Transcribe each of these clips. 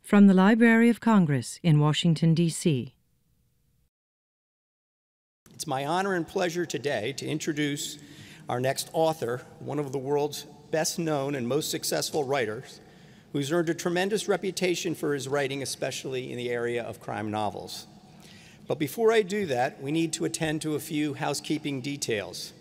From the Library of Congress in Washington, D.C. It's my honor and pleasure today to introduce our next author, one of the world's best-known and most successful writers, who's earned a tremendous reputation for his writing, especially in the area of crime novels. But before I do that, we need to attend to a few housekeeping details.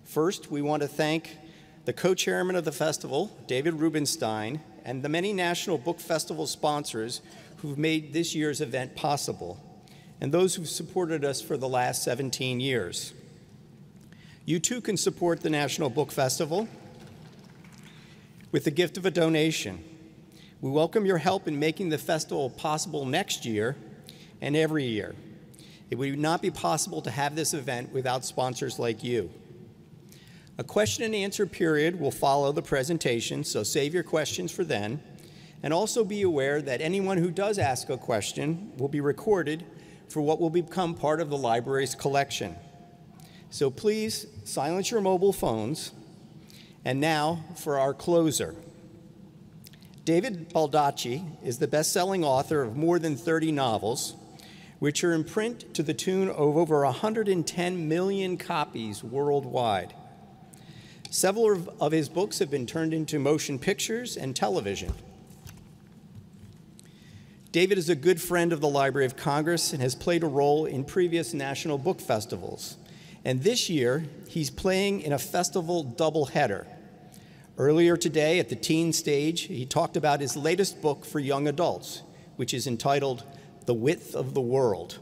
First, we want to thank the co-chairman of the festival, David Rubenstein, and the many National Book Festival sponsors who've made this year's event possible, and those who've supported us for the last 17 years. You too can support the National Book Festival with the gift of a donation. We welcome your help in making the festival possible next year and every year. It would not be possible to have this event without sponsors like you. A question and answer period will follow the presentation, so save your questions for then. And also be aware that anyone who does ask a question will be recorded for what will become part of the library's collection. So please silence your mobile phones. And now for our closer. David Baldacci is the best-selling author of more than 30 novels, which are in print to the tune of over 110 million copies worldwide. Several of his books have been turned into motion pictures and television. David is a good friend of the Library of Congress and has played a role in previous national book festivals. And this year, he's playing in a festival doubleheader. Earlier today at the teen stage, he talked about his latest book for young adults, which is entitled The Width of the World.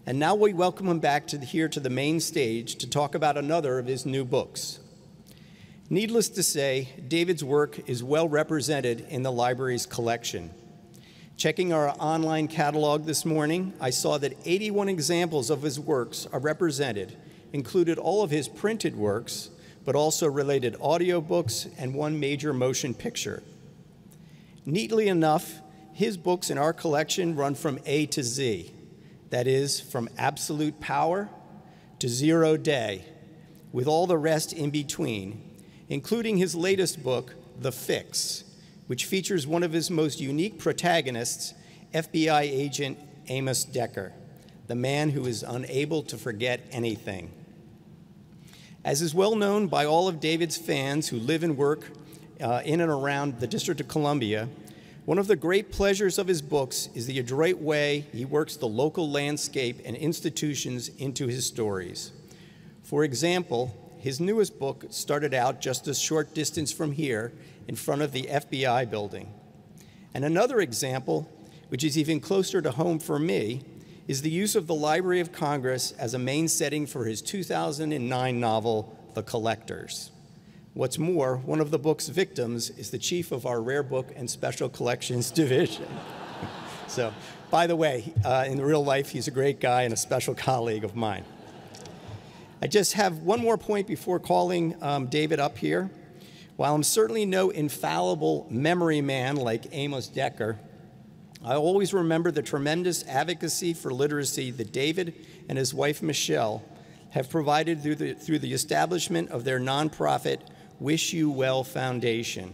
And now we welcome him back here to the main stage to talk about another of his new books. Needless to say, David's work is well represented in the library's collection. Checking our online catalog this morning, I saw that 81 examples of his works are represented, included all of his printed works, but also related audiobooks and one major motion picture. Neatly enough, his books in our collection run from A to Z, that is, from absolute power to 0 day, with all the rest in between, including his latest book, The Fix, which features one of his most unique protagonists, FBI agent Amos Decker, the man who is unable to forget anything. As is well known by all of David's fans who live and work in and around the District of Columbia, one of the great pleasures of his books is the adroit way he works the local landscape and institutions into his stories. For example, his newest book started out just a short distance from here in front of the FBI building. And another example, which is even closer to home for me, is the use of the Library of Congress as a main setting for his 2009 novel, The Collectors. What's more, one of the book's victims is the chief of our Rare Book and Special Collections division. So, by the way, in real life, he's a great guy and a special colleague of mine. I just have one more point before calling David up here. While I'm certainly no infallible memory man like Amos Decker, I always remember the tremendous advocacy for literacy that David and his wife Michelle have provided through the establishment of their nonprofit Wish You Well Foundation.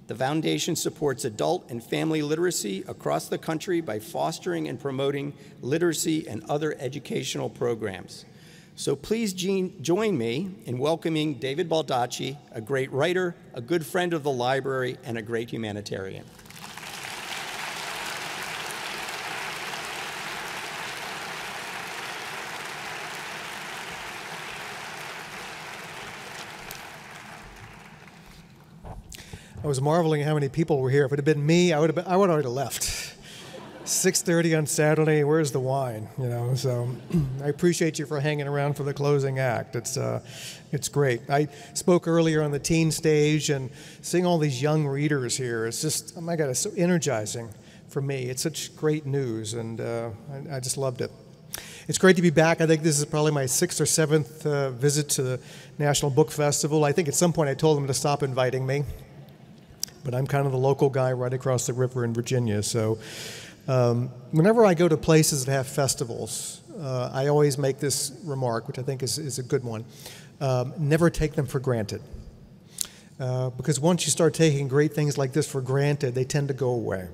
The foundation supports adult and family literacy across the country by fostering and promoting literacy and other educational programs. So please join me in welcoming David Baldacci, a great writer, a good friend of the library, and a great humanitarian. I was marveling how many people were here. If it had been me, I would have already left. 6:30 on Saturday, where's the wine? You know, so I appreciate you for hanging around for the closing act. It's great. I spoke earlier on the teen stage, and seeing all these young readers here, it's just, oh my God, it's so energizing for me. It's such great news, and I just loved it. It's great to be back. I think this is probably my 6th or 7th visit to the National Book Festival. I think at some point I told them to stop inviting me, but I'm kind of the local guy right across the river in Virginia, so whenever I go to places that have festivals, I always make this remark, which I think is a good one. Never take them for granted. Because once you start taking great things like this for granted, they tend to go away.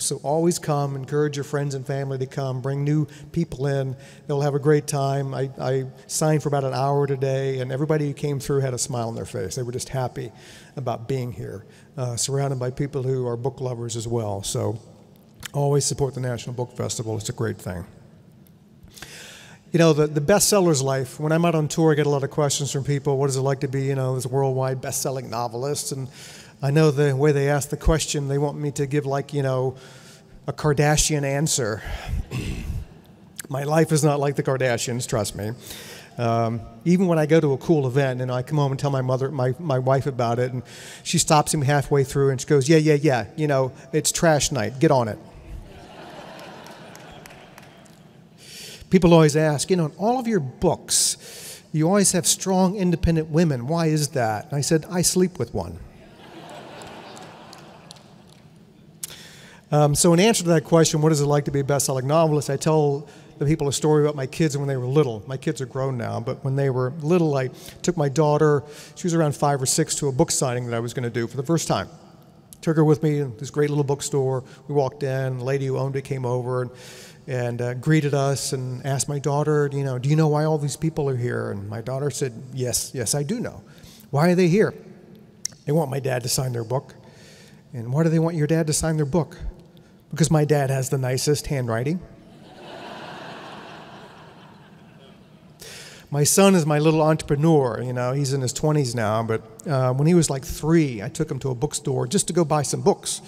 So always come, encourage your friends and family to come, bring new people in. They'll have a great time. I signed for about an hour today, and everybody who came through had a smile on their face. They were just happy about being here, surrounded by people who are book lovers as well. So always support the National Book Festival. It's a great thing. The bestseller's life. When I'm out on tour, I get a lot of questions from people. What is it like to be, this worldwide best-selling novelist? And I know the way they ask the question, they want me to give a Kardashian answer. My life is not like the Kardashians, trust me. Even when I go to a cool event and I come home and tell my wife about it, and she stops me halfway through and she goes, yeah, it's trash night, get on it. People always ask, in all of your books, you always have strong, independent women. Why is that? And I said, I sleep with one. So in answer to that question, what is it like to be a best-selling novelist, I tell the people a story about my kids when they were little. My kids are grown now, but when they were little, I took my daughter, she was around 5 or 6, to a book signing that I was going to do for the first time. Took her with me in this great little bookstore. We walked in, the lady who owned it came over and greeted us and asked my daughter, do you know why all these people are here? And my daughter said, yes, I do know. Why are they here? They want my dad to sign their book. And why do they want your dad to sign their book? Because my dad has the nicest handwriting. My son is my little entrepreneur. He's in his 20s now, but when he was like 3, I took him to a bookstore just to go buy some books.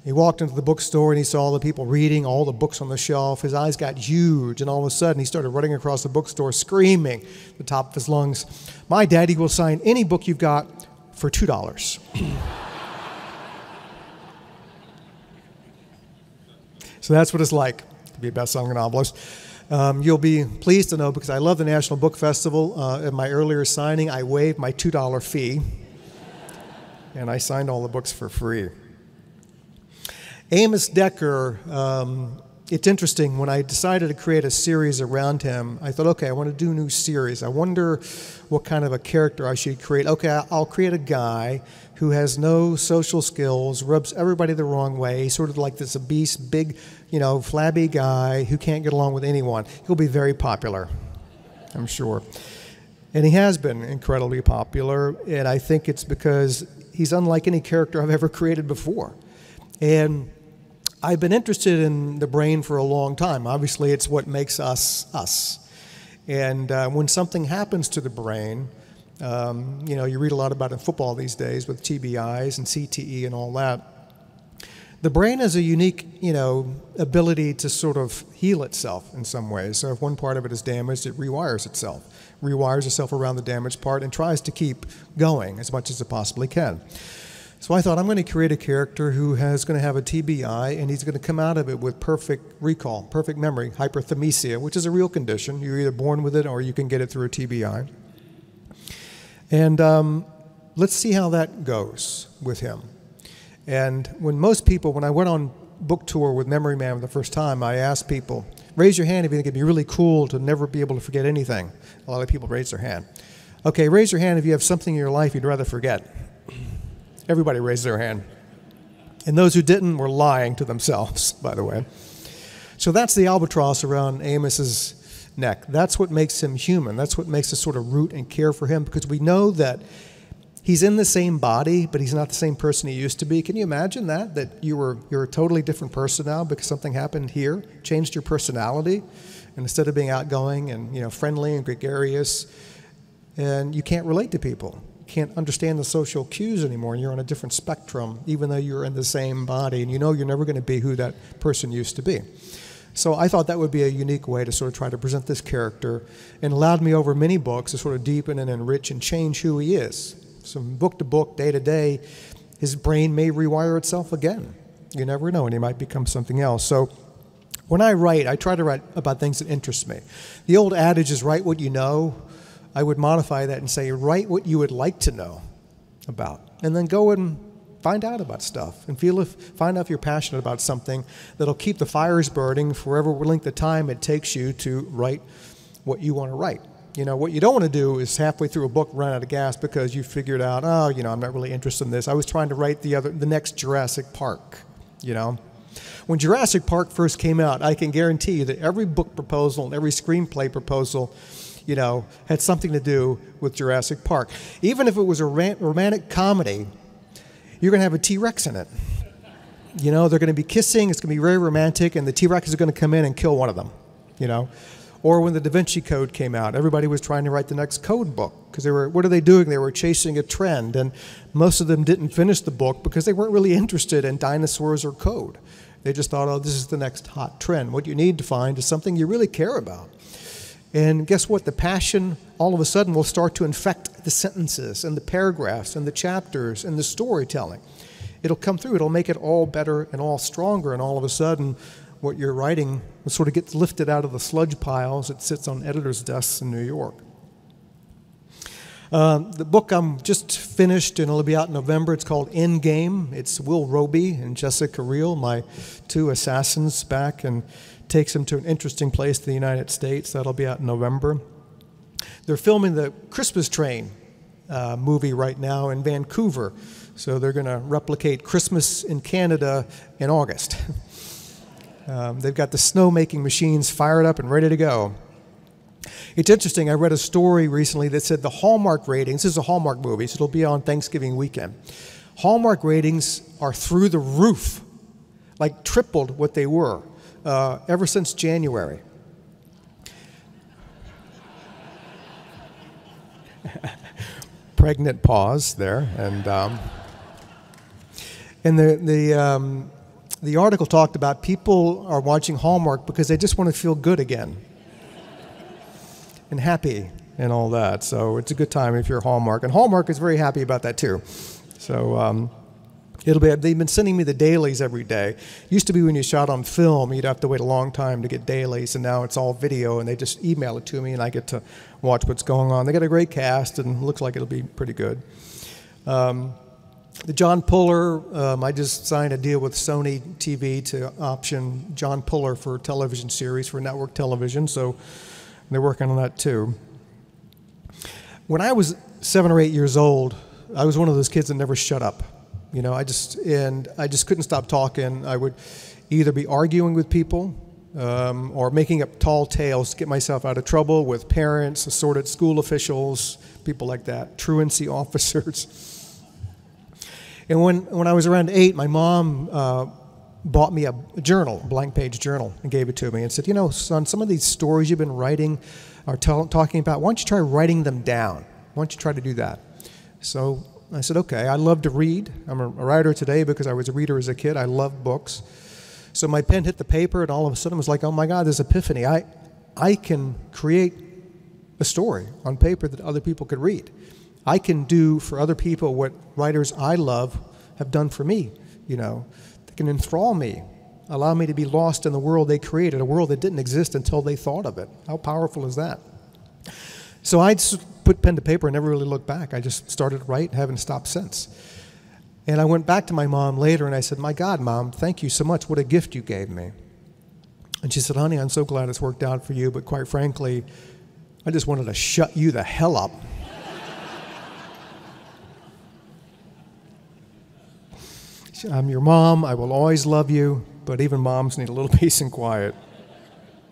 He walked into the bookstore and he saw the people reading all the books on the shelf. His eyes got huge, and all of a sudden he started running across the bookstore screaming at the top of his lungs, "My daddy will sign any book you've got for $2. So that's what it's like to be a best-selling novelist. You'll be pleased to know, because I love the National Book Festival, at my earlier signing, I waived my $2 fee, and I signed all the books for free. Amos Decker, it's interesting. When I decided to create a series around him, I thought, okay, I want to do a new series. I wonder what kind of a character I should create. Okay, I'll create a guy who has no social skills, rubs everybody the wrong way. He's sort of like this obese, big, flabby guy who can't get along with anyone. He'll be very popular, I'm sure. And he has been incredibly popular, and I think it's because he's unlike any character I've ever created before. And I've been interested in the brain for a long time. Obviously, it's what makes us us. And when something happens to the brain, you read a lot about it in football these days with TBIs and CTE and all that. The brain has a unique, ability to sort of heal itself in some ways. So if one part of it is damaged, it rewires itself around the damaged part and tries to keep going as much as it possibly can. So I thought, I'm going to create a character who is going to have a TBI, and he's going to come out of it with perfect recall, perfect memory, hyperthymesia, which is a real condition. You're either born with it or you can get it through a TBI. And let's see how that goes with him. And when I went on book tour with Memory Man for the first time, I asked people, raise your hand if you think it'd be really cool to never be able to forget anything. A lot of people raised their hand. Okay, raise your hand if you have something in your life you'd rather forget. Everybody raised their hand. And those who didn't were lying to themselves, by the way. So that's the albatross around Amos's neck. That's what makes him human. That's what makes us sort of root and care for him, because we know that he's in the same body, but he's not the same person he used to be. Can you imagine that? That you're a totally different person now because something happened here, changed your personality, and instead of being outgoing and friendly and gregarious, and you can't relate to people. Can't understand the social cues anymore, and you're on a different spectrum, even though you're in the same body, and you're never going to be who that person used to be. So I thought that would be a unique way to sort of try to present this character, and allowed me over many books to sort of deepen and enrich and change who he is. So from book to book, day to day, his brain may rewire itself again. You never know, and he might become something else. So when I write, I try to write about things that interest me. The old adage is write what you know. I would modify that and say, write what you would like to know about, and then go and find out about stuff and find out if you're passionate about something that'll keep the fires burning for whatever length of time it takes you to write what you want to write. What you don't want to do is halfway through a book run out of gas because you figured out, I'm not really interested in this. I was trying to write the next Jurassic Park, When Jurassic Park first came out, I can guarantee you that every book proposal and every screenplay proposal, you know, had something to do with Jurassic Park. Even if it was a romantic comedy, you're going to have a T-Rex in it. You know, they're going to be kissing, it's going to be very romantic, and the T-Rex is going to come in and kill one of them, you know. Or when the Da Vinci Code came out, everybody was trying to write the next code book because they were, what are they doing? They were chasing a trend, and most of them didn't finish the book because they weren't really interested in dinosaurs or code. They just thought, oh, this is the next hot trend. What you need to find is something you really care about. And guess what? The passion all of a sudden will start to infect the sentences and the paragraphs and the chapters and the storytelling. It'll come through. It'll make it all better and all stronger, and all of a sudden what you're writing sort of gets lifted out of the sludge piles. It sits on editors' desks in New York. The book I'm just finished, and it'll be out in November. It's called Endgame. It's Will Roby and Jessica Reel, my two assassins, back and takes them to an interesting place in the United States. That'll be out in November. They're filming the Christmas Train movie right now in Vancouver. So they're going to replicate Christmas in Canada in August. They've got the snow-making machines fired up and ready to go. It's interesting, I read a story recently that said the Hallmark ratings, this is a Hallmark movie, so it'll be on Thanksgiving weekend. Hallmark ratings are through the roof, like tripled what they were ever since January. Pregnant pause there, and the article talked about people are watching Hallmark because they just want to feel good again and happy and all that. So it's a good time if you're Hallmark. And Hallmark is very happy about that too. So they've been sending me the dailies every day. Used to be when you shot on film, you'd have to wait a long time to get dailies, and now it's all video, and they just email it to me, and I get to watch what's going on. They got a great cast, and it looks like it'll be pretty good. The John Puller, I just signed a deal with Sony TV to option John Puller for a television series for network television, so they're working on that too. When I was 7 or 8 years old, I was one of those kids that never shut up. You know, I just couldn't stop talking. I would either be arguing with people or making up tall tales to get myself out of trouble with parents, assorted school officials, people like that, truancy officers. And when I was around 8, my mom bought me a journal, a blank page journal, and gave it to me and said, you know, son, some of these stories you've been writing or talking about, why don't you try writing them down? Why don't you try to do that? So I said, okay, I love to read. I'm a writer today because I was a reader as a kid. I love books. So my pen hit the paper, and all of a sudden it was like, oh my God, this epiphany. I can create a story on paper that other people could read. I can do for other people what writers I love have done for me, you know. They can enthrall me, allow me to be lost in the world they created, a world that didn't exist until they thought of it. How powerful is that? So I just put pen to paper and never really looked back. I just started to write and haven't stopped since. And I went back to my mom later and I said, my God, Mom, thank you so much. What a gift you gave me. And she said, honey, I'm so glad it's worked out for you, but quite frankly, I just wanted to shut you the hell up. I'm your mom, I will always love you, but even moms need a little peace and quiet.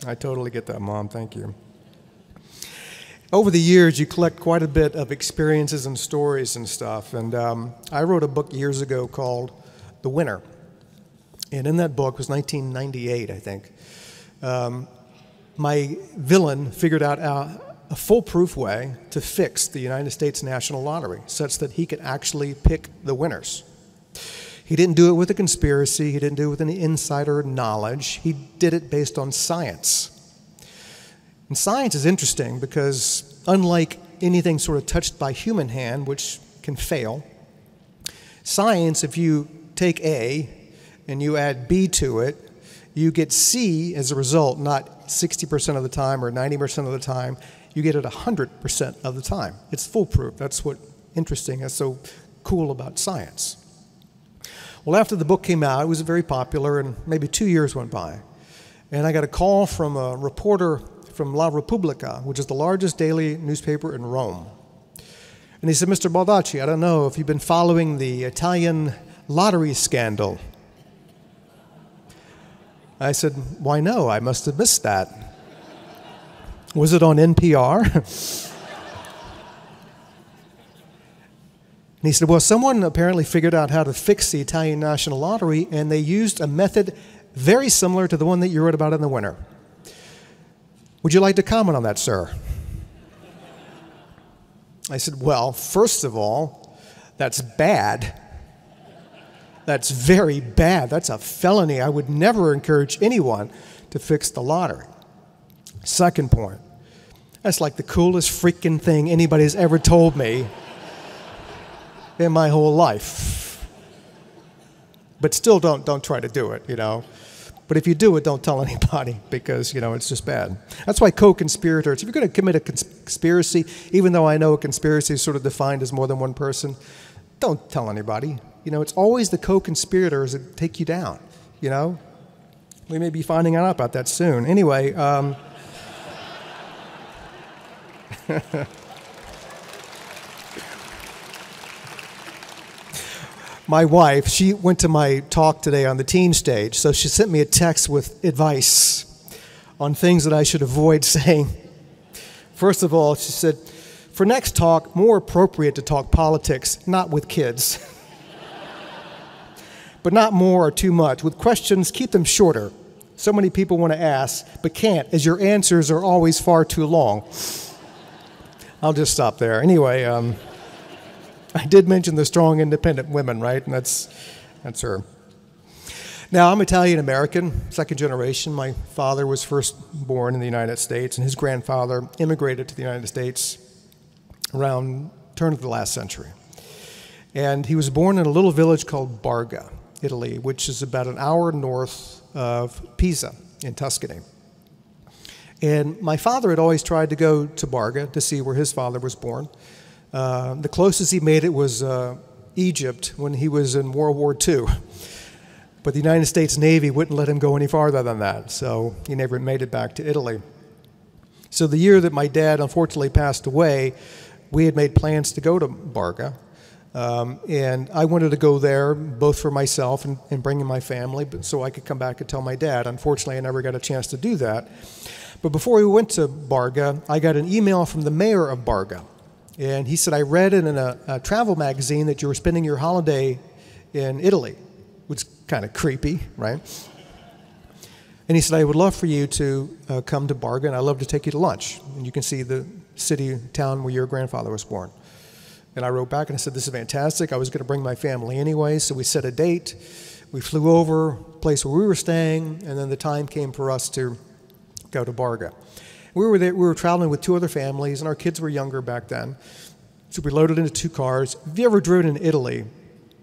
I totally get that, Mom, thank you. Over the years, you collect quite a bit of experiences and stories and stuff, and I wrote a book years ago called The Winner, and in that book, it was 1998, I think, my villain figured out a foolproof way to fix the United States National Lottery, such that he could actually pick the winners. He didn't do it with a conspiracy. He didn't do it with any insider knowledge. He did it based on science. And science is interesting because unlike anything sort of touched by human hand, which can fail, science, if you take A and you add B to it, you get C as a result, not 60% of the time or 90% of the time. You get it 100% of the time. It's foolproof. That's what's interesting. That's so cool about science. Well, after the book came out, it was very popular, and maybe 2 years went by. And I got a call from a reporter from La Repubblica, which is the largest daily newspaper in Rome. And he said, Mr. Baldacci, I don't know if you've been following the Italian lottery scandal. I said, why no? I must have missed that. Was it on NPR? And he said, well, someone apparently figured out how to fix the Italian National Lottery, and they used a method very similar to the one that you wrote about in the winter. Would you like to comment on that, sir? I said, well, first of all, that's bad. That's very bad. That's a felony. I would never encourage anyone to fix the lottery. Second point, that's like the coolest freaking thing anybody's ever told me in my whole life. But still don't try to do it, you know. But if you do it, don't tell anybody because, you know, it's just bad. That's why co-conspirators, if you're going to commit a conspiracy, even though I know a conspiracy is sort of defined as more than one person, don't tell anybody. You know, it's always the co-conspirators that take you down, you know. We may be finding out about that soon. Anyway, my wife, she went to my talk today on the teen stage, so she sent me a text with advice on things that I should avoid saying. First of all, she said, for next talk, more appropriate to talk politics, not with kids. But not more or too much. With questions, keep them shorter. So many people want to ask, but can't, as your answers are always far too long. I'll just stop there. Anyway, I did mention the strong, independent women, right? And that's her. Now, I'm Italian-American, second generation. My father was first born in the United States, and his grandfather immigrated to the United States around the turn of the last century. And he was born in a little village called Barga, Italy, which is about an hour north of Pisa in Tuscany. And my father had always tried to go to Barga to see where his father was born. The closest he made it was Egypt when he was in World War II. But the United States Navy wouldn't let him go any farther than that, so he never made it back to Italy. So the year that my dad unfortunately passed away, we had made plans to go to Barga. And I wanted to go there both for myself and bringing my family, but so I could come back and tell my dad. Unfortunately, I never got a chance to do that. But before we went to Barga, I got an email from the mayor of Barga. And he said, I read in a travel magazine that you were spending your holiday in Italy, which is kind of creepy, right? And he said, I would love for you to come to Barga, and I'd love to take you to lunch. And you can see the city, town where your grandfather was born. And I wrote back and I said, this is fantastic. I was going to bring my family anyway, so we set a date. We flew over, place where we were staying, and then the time came for us to go to Barga. We were there, we were traveling with two other families, and our kids were younger back then. So we loaded into two cars. If you ever driven in Italy,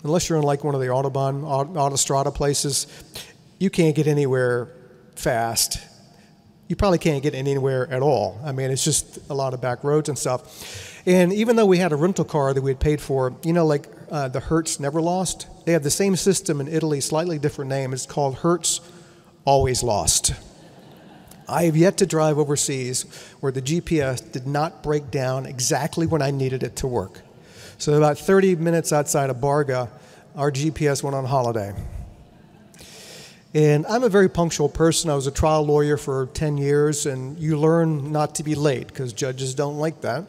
unless you're in like one of the Autobahn, Autostrada places, you can't get anywhere fast. You probably can't get anywhere at all. I mean, it's just a lot of back roads and stuff. And even though we had a rental car that we had paid for, you know, like the Hertz Never Lost, they have the same system in Italy, slightly different name. It's called Hertz Always Lost. I have yet to drive overseas where the GPS did not break down exactly when I needed it to work. So about 30 minutes outside of Barga, our GPS went on holiday. And I'm a very punctual person. I was a trial lawyer for 10 years, and you learn not to be late because judges don't like that.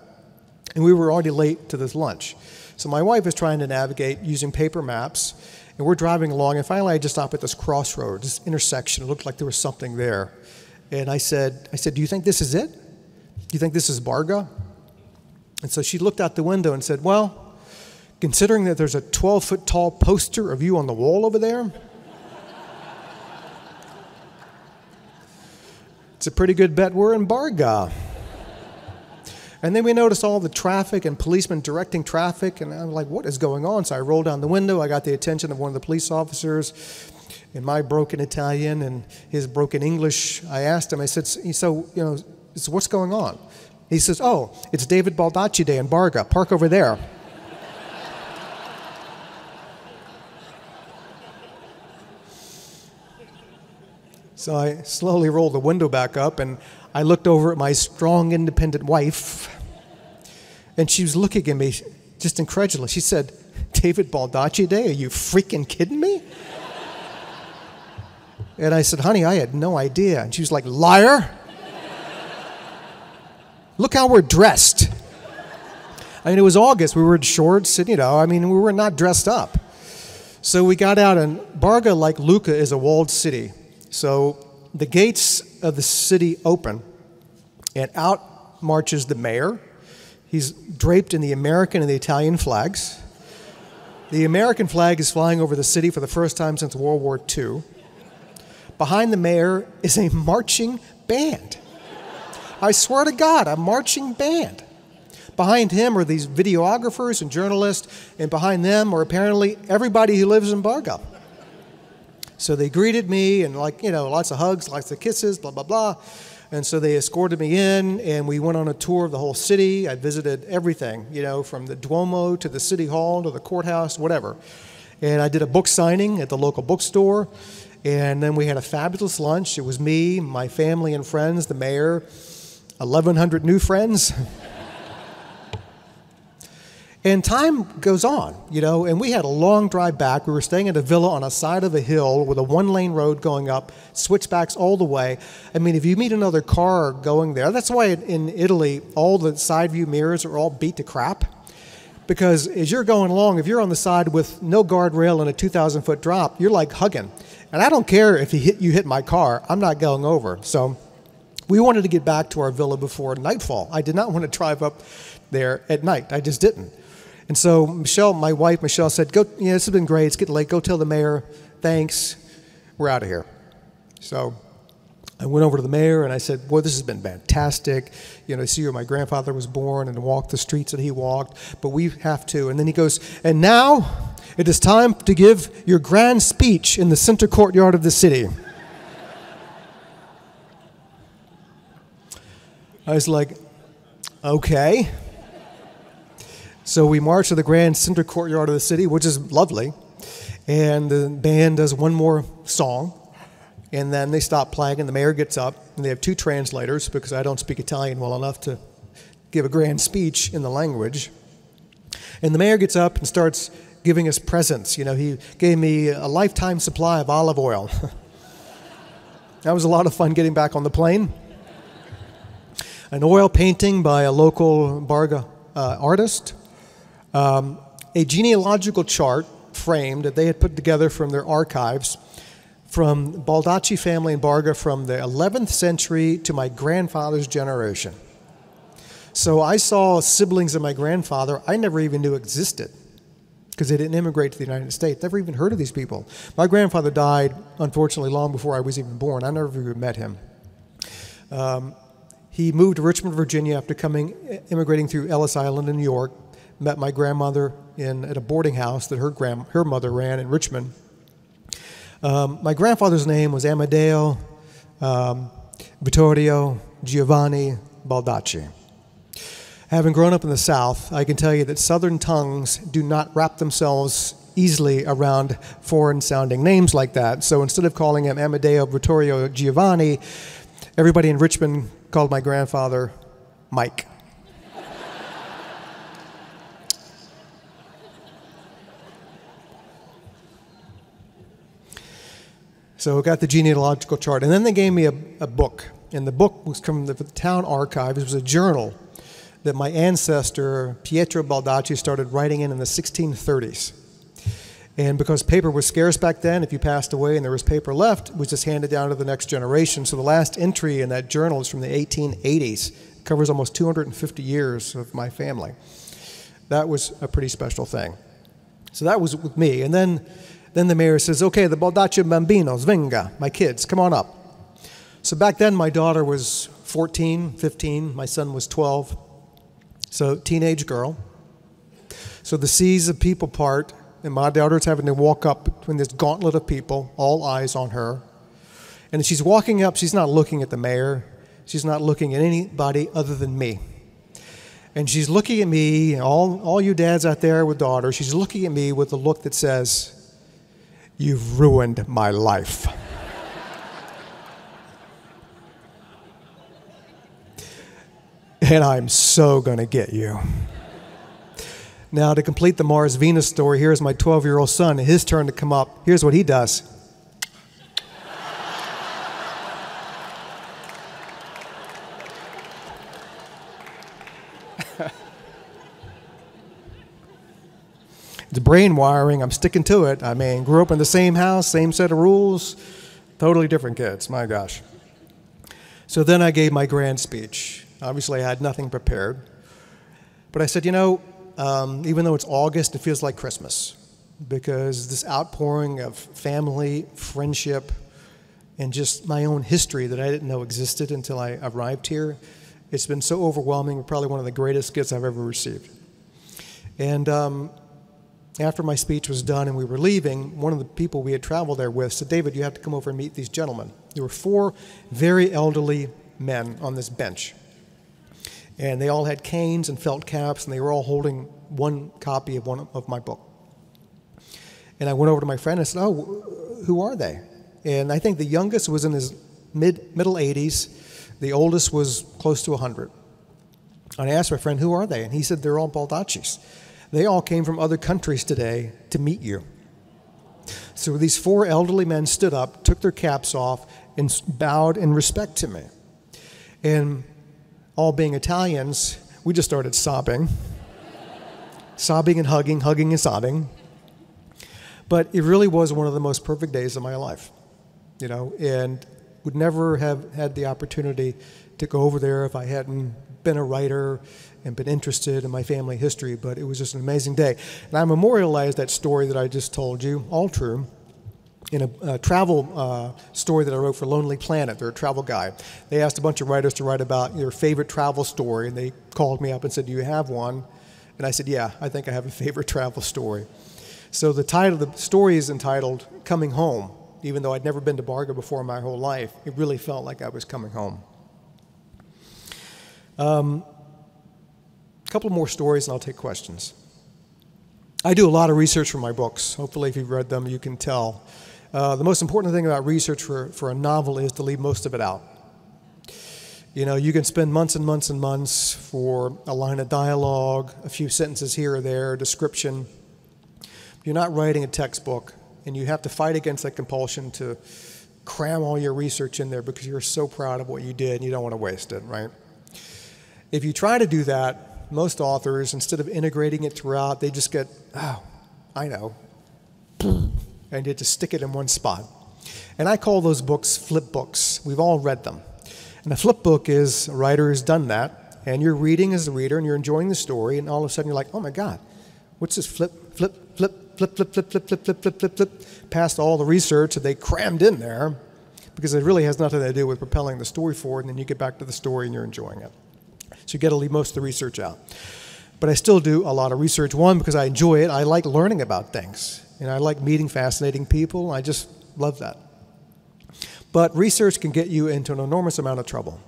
And we were already late to this lunch. So my wife is trying to navigate using paper maps, and we're driving along, and finally I just stopped at this crossroad, this intersection. It looked like there was something there. And I said, do you think this is it? Do you think this is Barga? And so she looked out the window and said, well, considering that there's a 12-foot tall poster of you on the wall over there, it's a pretty good bet we're in Barga. And then we noticed all the traffic and policemen directing traffic, and I'm like, what is going on? So I rolled down the window. I got the attention of one of the police officers. In my broken Italian and his broken English, I asked him, I said, so, you know, so what's going on? He says, oh, it's David Baldacci Day in Barga. Park over there. So I slowly rolled the window back up, and I looked over at my strong, independent wife, and she was looking at me just incredulous. She said, David Baldacci Day? Are you freaking kidding me? And I said, honey, I had no idea. And she was like, liar. Look how we're dressed. I mean, it was August. We were in shorts, and, we were not dressed up. So we got out, and Barga, like Lucca, is a walled city. So the gates of the city open, and out marches the mayor. He's draped in the American and the Italian flags. The American flag is flying over the city for the first time since World War II. Behind the mayor is a marching band. I swear to God, a marching band. Behind him are these videographers and journalists, and behind them are apparently everybody who lives in Barga. So they greeted me, and lots of hugs, lots of kisses, blah, blah, blah. And so they escorted me in, and we went on a tour of the whole city. I visited everything, from the Duomo to the city hall to the courthouse, whatever. And I did a book signing at the local bookstore. And then we had a fabulous lunch. It was me, my family and friends, the mayor, 1,100 new friends. And time goes on, and we had a long drive back. We were staying at a villa on a side of a hill with a one-lane road going up, switchbacks all the way. I mean, if you meet another car going there, that's why in Italy, all the side view mirrors are all beat to crap. Because as you're going along, if you're on the side with no guardrail and a 2,000-foot drop, you're like hugging. And I don't care if you hit my car, I'm not going over. So we wanted to get back to our villa before nightfall. I did not want to drive up there at night. I just didn't. And so Michelle, my wife, Michelle said, "Go. This has been great. It's getting late. Go tell the mayor, thanks. We're out of here." So I went over to the mayor and I said, "Boy, this has been fantastic. See where my grandfather was born and walk the streets that he walked, but we have to." And then he goes, "And now it is time to give your grand speech in the center courtyard of the city." I was like, okay. So we march to the grand center courtyard of the city, which is lovely. And the band does one more song. And then they stop playing, and the mayor gets up. And they have two translators, because I don't speak Italian well enough to give a grand speech in the language. And the mayor gets up and starts giving us presents. He gave me a lifetime supply of olive oil. That was a lot of fun getting back on the plane. An oil painting by a local Barga artist. A genealogical chart framed that they had put together from their archives from Baldacci family in Barga from the 11th century to my grandfather's generation. So I saw siblings of my grandfather I never even knew existed because they didn't immigrate to the United States. Never even heard of these people. My grandfather died, unfortunately, long before I was even born. I never even met him. He moved to Richmond, Virginia after immigrating through Ellis Island in New York. Met my grandmother at a boarding house that her mother ran in Richmond. My grandfather's name was Amadeo Vittorio Giovanni Baldacci. Having grown up in the South, I can tell you that Southern tongues do not wrap themselves easily around foreign-sounding names like that. So instead of calling him Amadeo Vittorio Giovanni, everybody in Richmond called my grandfather Mike. So I got the genealogical chart. And then they gave me a book. And the book was from the town archives. It was a journal that my ancestor, Pietro Baldacci, started writing in the 1630s. And because paper was scarce back then, if you passed away and there was paper left, it was just handed down to the next generation. So the last entry in that journal is from the 1880s. It covers almost 250 years of my family. That was a pretty special thing. So that was with me. And then the mayor says, "Okay, the Baldacci bambinos, venga, my kids, come on up." So back then my daughter was 14, 15, my son was 12. So teenage girl. So the seas of people part, and my daughter's having to walk up between this gauntlet of people, all eyes on her. And as she's walking up, she's not looking at the mayor. She's not looking at anybody other than me. And she's looking at me, all you dads out there with daughters, she's looking at me with a look that says, "You've ruined my life." And I'm so gonna get you. Now, to complete the Mars Venus story, here's my 12-year-old son. His turn to come up. Here's what he does. The brain wiring, I'm sticking to it. I mean, grew up in the same house, same set of rules, totally different kids, my gosh. So then I gave my grand speech. Obviously, I had nothing prepared. But I said, you know, even though it's August, it feels like Christmas, because this outpouring of family, friendship, and just my own history that I didn't know existed until I arrived here, it's been so overwhelming, probably one of the greatest gifts I've ever received. And after my speech was done and we were leaving, one of the people we had traveled there with said, David, you have to come over and meet these gentlemen. There were 4 very elderly men on this bench. And they all had canes and felt caps, and they were all holding one copy of one of my book. And I went over to my friend and said, oh, who are they? And I think the youngest was in his middle 80s. The oldest was close to 100. And I asked my friend, who are they? And he said, they're all Baldaccis. They all came from other countries today to meet you. So these 4 elderly men stood up, took their caps off, and bowed in respect to me. And all being Italians, we just started sobbing. Sobbing and hugging, hugging and sobbing. But it really was one of the most perfect days of my life, you know, and would never have had the opportunity to go over there if I hadn't been a writer and been interested in my family history, but it was just an amazing day. And I memorialized that story that I just told you, all true, in a travel story that I wrote for Lonely Planet. They're a travel guide. They asked a bunch of writers to write about their favorite travel story, and they called me up and said, do you have one? And I said, yeah, I think I have a favorite travel story. So the title of the story is entitled Coming Home. Even though I'd never been to Barga before in my whole life, it really felt like I was coming home. A couple more stories and I'll take questions. I do a lot of research for my books. Hopefully if you've read them, you can tell. The most important thing about research for a novel is to leave most of it out. You know, you can spend months and months and months for a line of dialogue, a few sentences here or there, a description. You're not writing a textbook, and you have to fight against that compulsion to cram all your research in there because you're so proud of what you did and you don't want to waste it, right? If you try to do that, most authors, instead of integrating it throughout, they just get, oh, I know, and you just stick it in one spot. And I call those books flip books. We've all read them. And a flip book is a writer has done that, and you're reading as a reader, and you're enjoying the story, and all of a sudden you're like, oh my God, what's this flip, past all the research that they crammed in there, because it really has nothing to do with propelling the story forward, and then you get back to the story and you're enjoying it. So you got to leave most of the research out. But I still do a lot of research, one, because I enjoy it. I like learning about things, and I like meeting fascinating people. I just love that. But research can get you into an enormous amount of trouble.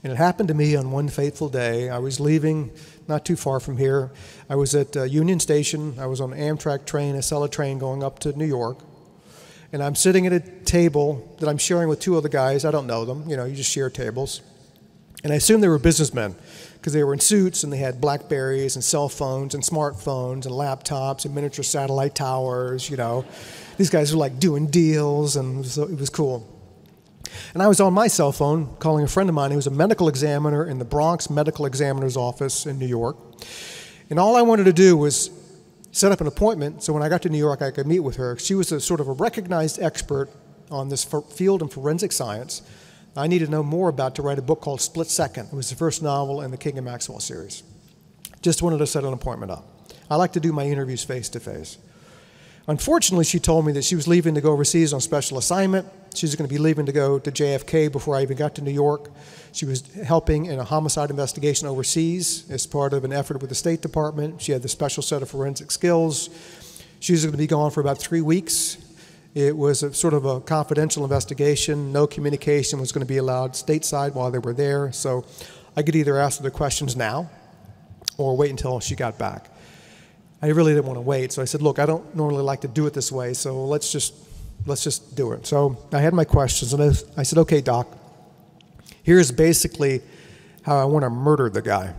And it happened to me on one fateful day. I was leaving not too far from here. I was at Union Station. I was on an Amtrak train, a Acela train going up to New York. And I'm sitting at a table that I'm sharing with 2 other guys. I don't know them. You know, you just share tables. And I assumed they were businessmen because they were in suits and they had BlackBerries and cell phones and smartphones and laptops and miniature satellite towers, you know. These guys were like doing deals, and so it was cool. And I was on my cell phone calling a friend of mine who was a medical examiner in the Bronx Medical Examiner's Office in New York. And all I wanted to do was set up an appointment so when I got to New York I could meet with her. She was a sort of a recognized expert on this field in forensic science. I needed to know more about to write a book called Split Second. It was the first novel in the King and Maxwell series. Just wanted to set an appointment up. I like to do my interviews face to face. Unfortunately, she told me that she was leaving to go overseas on special assignment. She was going to be leaving to go to JFK before I even got to New York. She was helping in a homicide investigation overseas as part of an effort with the State Department. She had the special set of forensic skills. She was going to be gone for about 3 weeks. It was a sort of a confidential investigation. No communication was going to be allowed stateside while they were there. So I could either ask her the questions now or wait until she got back. I really didn't want to wait, so I said, look, I don't normally like to do it this way, so let's just do it. So I had my questions, and I said, okay, Doc, here's basically how I want to murder the guy.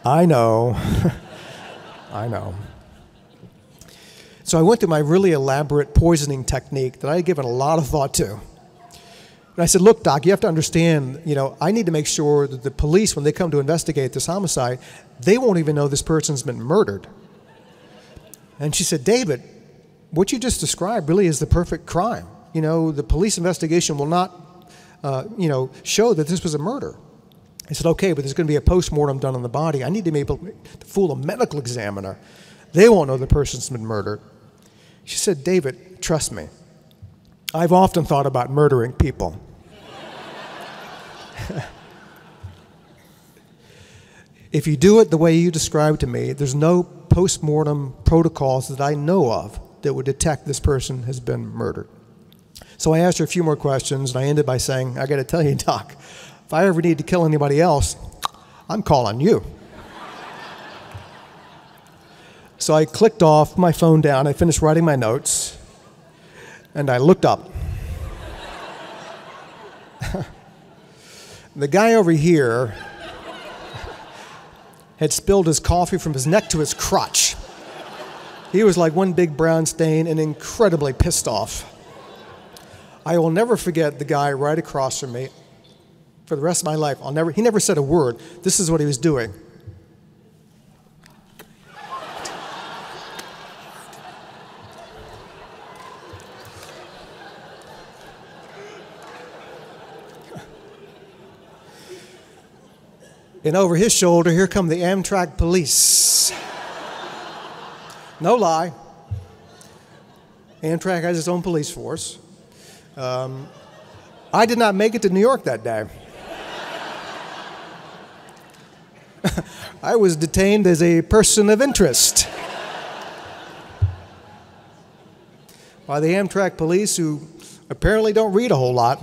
I know. I know. So I went through my really elaborate poisoning technique that I had given a lot of thought to. And I said, look, Doc, you have to understand, I need to make sure that the police, when they come to investigate this homicide, they won't even know this person's been murdered. And she said, David, what you just described really is the perfect crime. The police investigation will not, show that this was a murder. I said, okay, but there's going to be a postmortem done on the body. I need to be able to fool a medical examiner. They won't know the person's been murdered. She said, David, trust me. I've often thought about murdering people. If you do it the way you described to me, there's no postmortem protocols that I know of that would detect this person has been murdered. So I asked her a few more questions, and I ended by saying, I got to tell you, Doc, if I ever need to kill anybody else, I'm calling you. So I clicked off my phone down, I finished writing my notes, and I looked up. The guy over here had spilled his coffee from his neck to his crotch. He was like one big brown stain and incredibly pissed off. I will never forget the guy right across from me for the rest of my life. He never said a word. This is what he was doing. And over his shoulder, here come the Amtrak police. No lie. Amtrak has its own police force. I did not make it to New York that day. I was detained as a person of interest by the Amtrak police, who apparently don't read a whole lot.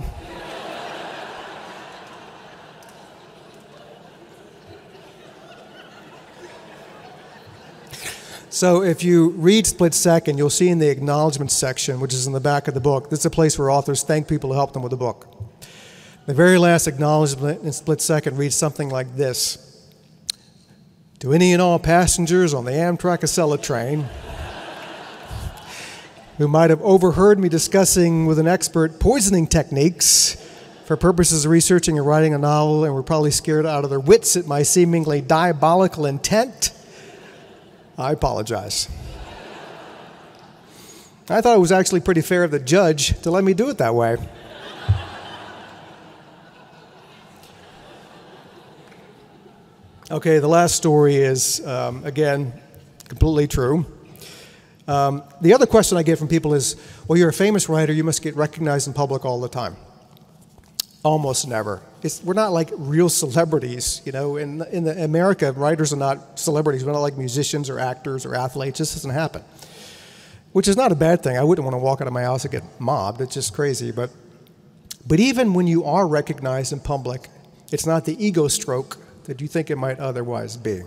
So if you read Split Second, you'll see in the acknowledgments section, which is in the back of the book, this is a place where authors thank people who helped them with the book. The very last acknowledgment in Split Second reads something like this: to any and all passengers on the Amtrak Acela train who might have overheard me discussing with an expert poisoning techniques for purposes of researching and writing a novel, and were probably scared out of their wits at my seemingly diabolical intent, I apologize. I thought it was actually pretty fair of the judge to let me do it that way. Okay, the last story is, again, completely true. The other question I get from people is, well, you're a famous writer, you must get recognized in public all the time. Almost never. We're not like real celebrities, In America, writers are not celebrities. We're not like musicians or actors or athletes. This doesn't happen, which is not a bad thing. I wouldn't want to walk out of my house and get mobbed. It's just crazy. But even when you are recognized in public, it's not the ego stroke that you think it might otherwise be.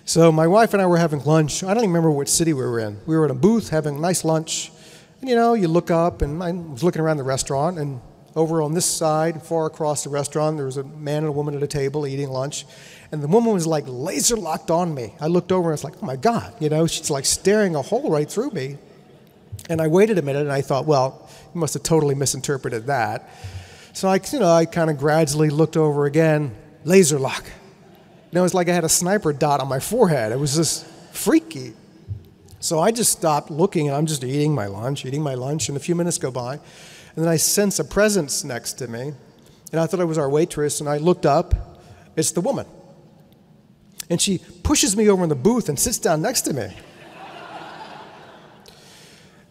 So my wife and I were having lunch. I don't even remember which city we were in. We were in a booth having a nice lunch. And you look up, and I was looking around the restaurant, and over on this side, far across the restaurant, there was a man and a woman at a table eating lunch. And the woman was like laser locked on me. I looked over and I was like, oh my God, she's like staring a hole right through me. And I waited a minute and I thought, well, you must have totally misinterpreted that. So I kind of gradually looked over again, laser lock. It was like I had a sniper dot on my forehead. It was just freaky. So I just stopped looking, and I'm just eating my lunch, and a few minutes go by. And then I sense a presence next to me, and I thought it was our waitress, and I looked up. It's the woman. And she pushes me over in the booth and sits down next to me.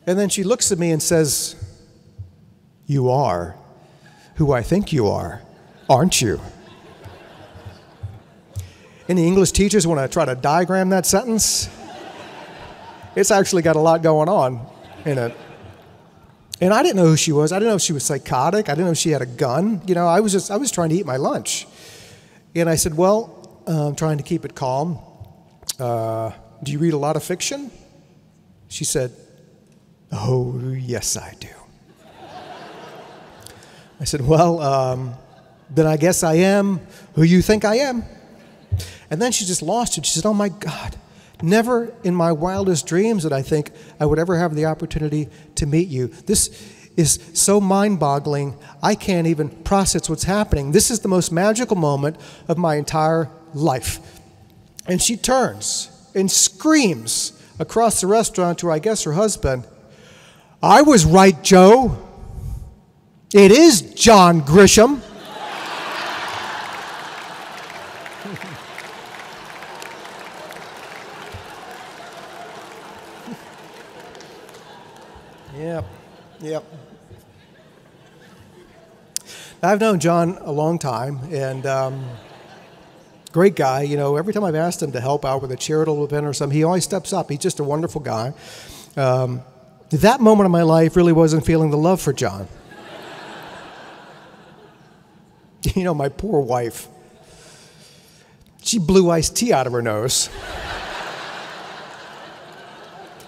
And then she looks at me and says, "You are who I think you are, aren't you?" Any English teachers want to try to diagram that sentence? It's actually got a lot going on in it. And I didn't know who she was. I didn't know if she was psychotic. I didn't know if she had a gun. I was trying to eat my lunch. And I said, well, I'm trying to keep it calm. Do you read a lot of fiction? She said, oh, yes, I do. I said, well, then I guess I am who you think I am. And then she just lost it. She said, oh, my God. Never in my wildest dreams did I think I would ever have the opportunity to meet you. This is so mind-boggling, I can't even process what's happening. This is the most magical moment of my entire life. And she turns and screams across the restaurant to, I guess, her husband, "I was right, Joe. It is John Grisham." Yep. I've known John a long time, and great guy. You know, every time I've asked him to help out with a charitable event or something, he always steps up. He's just a wonderful guy. That moment of my life really wasn't feeling the love for John. You know, my poor wife. She blew iced tea out of her nose.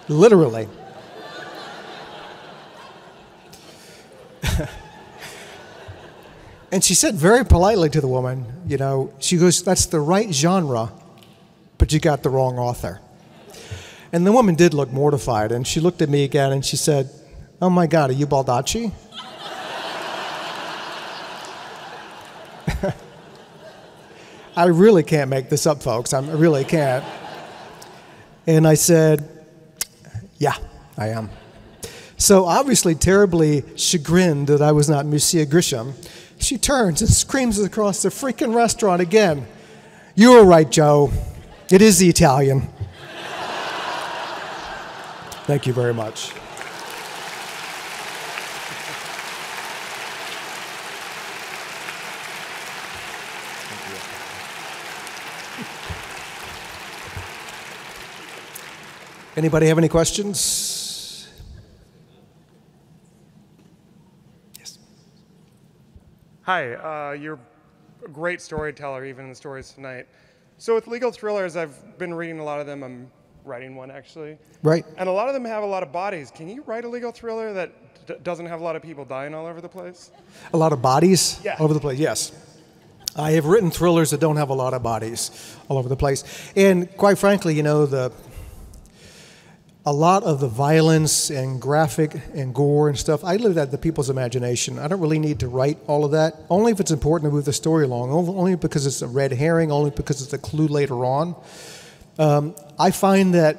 Literally. And she said very politely to the woman, you know, she goes, "That's the right genre, but you got the wrong author." And the woman did look mortified, and she looked at me again and she said, "Oh my God, are you Baldacci?" I really can't make this up, folks. I really can't. And I said, "Yeah, I am." So obviously terribly chagrined that I was not Monsieur Grisham, she turns and screams across the freaking restaurant again, "You were right, Joe. It is the Italian." Thank you very much. Anybody have any questions? Yes. Hi, you're a great storyteller, even in the stories tonight. So with legal thrillers, I've been reading a lot of them. I'm writing one, actually. Right. And a lot of them have a lot of bodies. Can you write a legal thriller that doesn't have a lot of people dying all over the place? A lot of bodies? Yeah. All over the place, yes. I have written thrillers that don't have a lot of bodies all over the place. And quite frankly, you know, a lot of the violence and graphic and gore and stuff, I leave that to people's imagination. I don't really need to write all of that, only if it's important to move the story along, only because it's a red herring, only because it's a clue later on. I find that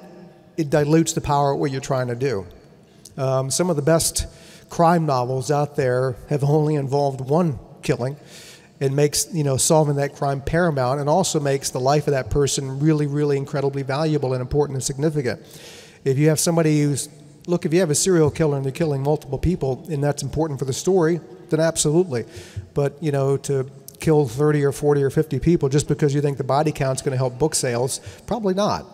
it dilutes the power of what you're trying to do. Some of the best crime novels out there have only involved one killing. It makes, you know, solving that crime paramount, and also makes the life of that person really, really incredibly valuable and important and significant. If you have somebody who's, look, if you have a serial killer and they're killing multiple people and that's important for the story, then absolutely. But, you know, to kill 30 or 40 or 50 people just because you think the body count's going to help book sales, probably not.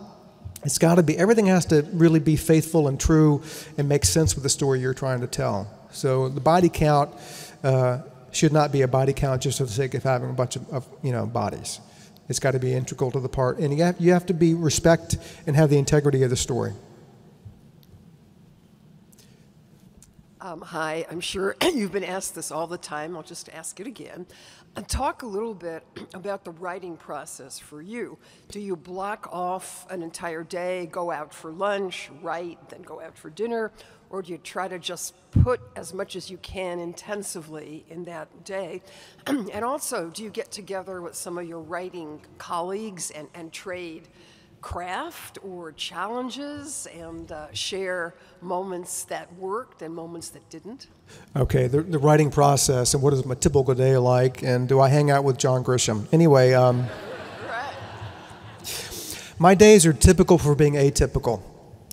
It's got to be, everything has to really be faithful and true and make sense with the story you're trying to tell. So the body count should not be a body count just for the sake of having a bunch of you know, bodies. It's got to be integral to the part, and you have to be respect and have the integrity of the story. Hi, I'm sure you've been asked this all the time. I'll just ask it again. Talk a little bit about the writing process for you. Do you block off an entire day, go out for lunch, write, then go out for dinner? Or do you try to just put as much as you can intensively in that day? And also, do you get together with some of your writing colleagues and trade craft or challenges and share moments that worked and moments that didn't? Okay, the writing process and what is my typical day like, and do I hang out with John Grisham? Anyway, my days are typical for being atypical.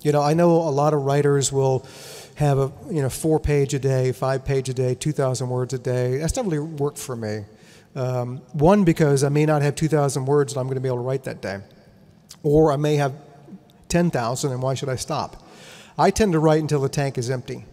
You know, I know a lot of writers will have a 4-page a day, 5-page a day, 2,000 words a day. That's not really worked for me. One, because I may not have 2,000 words that I'm going to be able to write that day. Or I may have 10,000, and why should I stop? I tend to write until the tank is empty.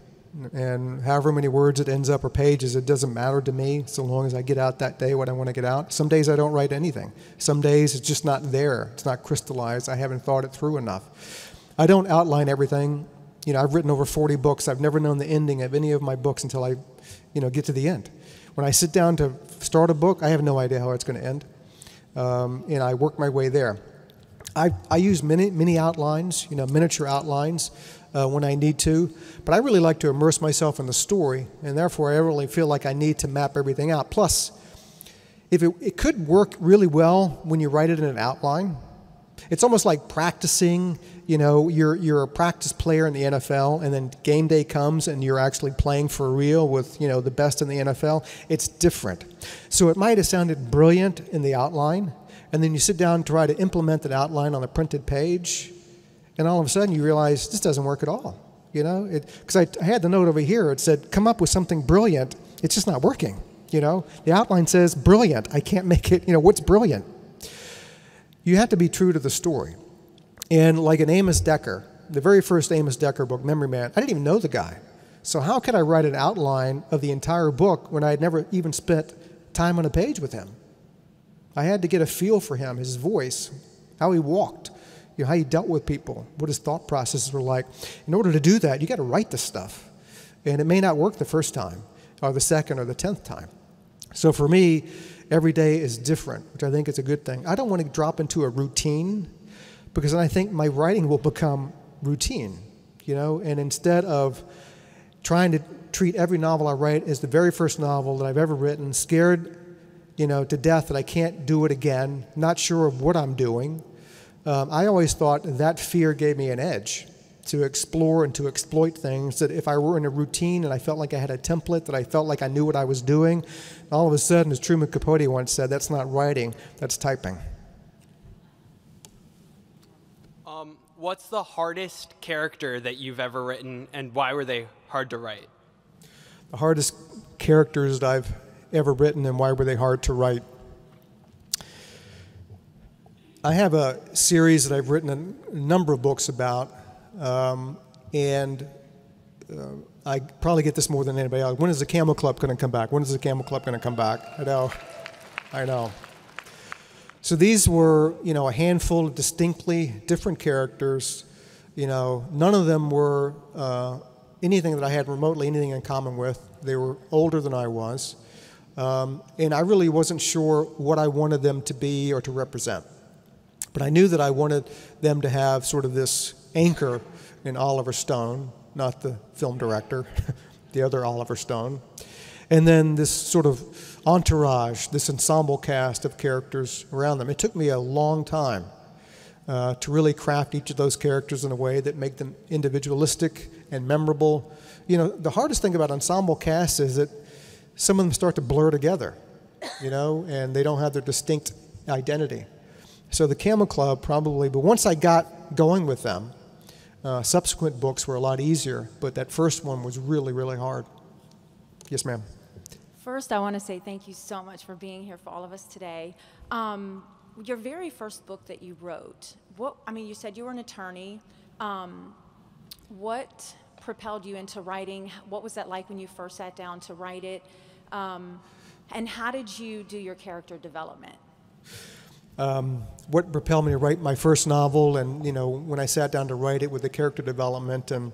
And however many words it ends up or pages, it doesn't matter to me so long as I get out that day what I want to get out. Some days I don't write anything. Some days it's just not there. It's not crystallized. I haven't thought it through enough. I don't outline everything. You know, I've written over 40 books. I've never known the ending of any of my books until I, get to the end. When I sit down to start a book, I have no idea how it's going to end. And I work my way there. I use mini outlines, miniature outlines when I need to, but I really like to immerse myself in the story, and therefore I really feel like I need to map everything out. Plus, if it could work really well when you write it in an outline. It's almost like practicing, you're a practice player in the NFL, and then game day comes and you're actually playing for real with, the best in the NFL. It's different. So it might have sounded brilliant in the outline, and then you sit down and try to implement that outline on a printed page, and all of a sudden you realize this doesn't work at all, Because I had the note over here, it said, come up with something brilliant. It's just not working, The outline says brilliant. I can't make it, what's brilliant? You have to be true to the story. And like an Amos Decker, the very first Amos Decker book, Memory Man, I didn't even know the guy. So how could I write an outline of the entire book when I had never even spent time on a page with him? I had to get a feel for him, his voice, how he walked, how he dealt with people, what his thought processes were like. In order to do that, you got to write the stuff. And it may not work the first time, or the second, or the 10th time. So for me, every day is different, which I think is a good thing. I don't want to drop into a routine, because then I think my writing will become routine, and instead of trying to treat every novel I write as the very first novel that I've ever written, scared, to death that I can't do it again, not sure of what I'm doing, I always thought that fear gave me an edge to explore and to exploit things, that if I were in a routine and I felt like I had a template, that I felt like I knew what I was doing, all of a sudden, as Truman Capote once said, that's not writing, that's typing. What's the hardest character that you've ever written, and why were they hard to write? The hardest characters that I've ever written, and why were they hard to write? I have a series that I've written a number of books about, and I probably get this more than anybody else. When is the Camel Club going to come back? When is the Camel Club going to come back? I know. So these were, a handful of distinctly different characters. None of them were anything that I had remotely anything in common with. They were older than I was, and I really wasn't sure what I wanted them to be or to represent. But I knew that I wanted them to have sort of this anchor in Oliver Stone, not the film director, the other Oliver Stone. And then this sort of entourage, this ensemble cast of characters around them. It took me a long time to really craft each of those characters in a way that make them individualistic and memorable. The hardest thing about ensemble casts is that some of them start to blur together, and they don't have their distinct identity. So the Camel Club probably, but once I got going with them, subsequent books were a lot easier, but that first one was really, really hard. Yes, ma'am. First, I want to say thank you so much for being here for all of us today. Your very first book that you wrote, you said you were an attorney. What propelled you into writing? What was that like when you first sat down to write it? And how did you do your character development? What propelled me to write my first novel, and when I sat down to write it with the character development, and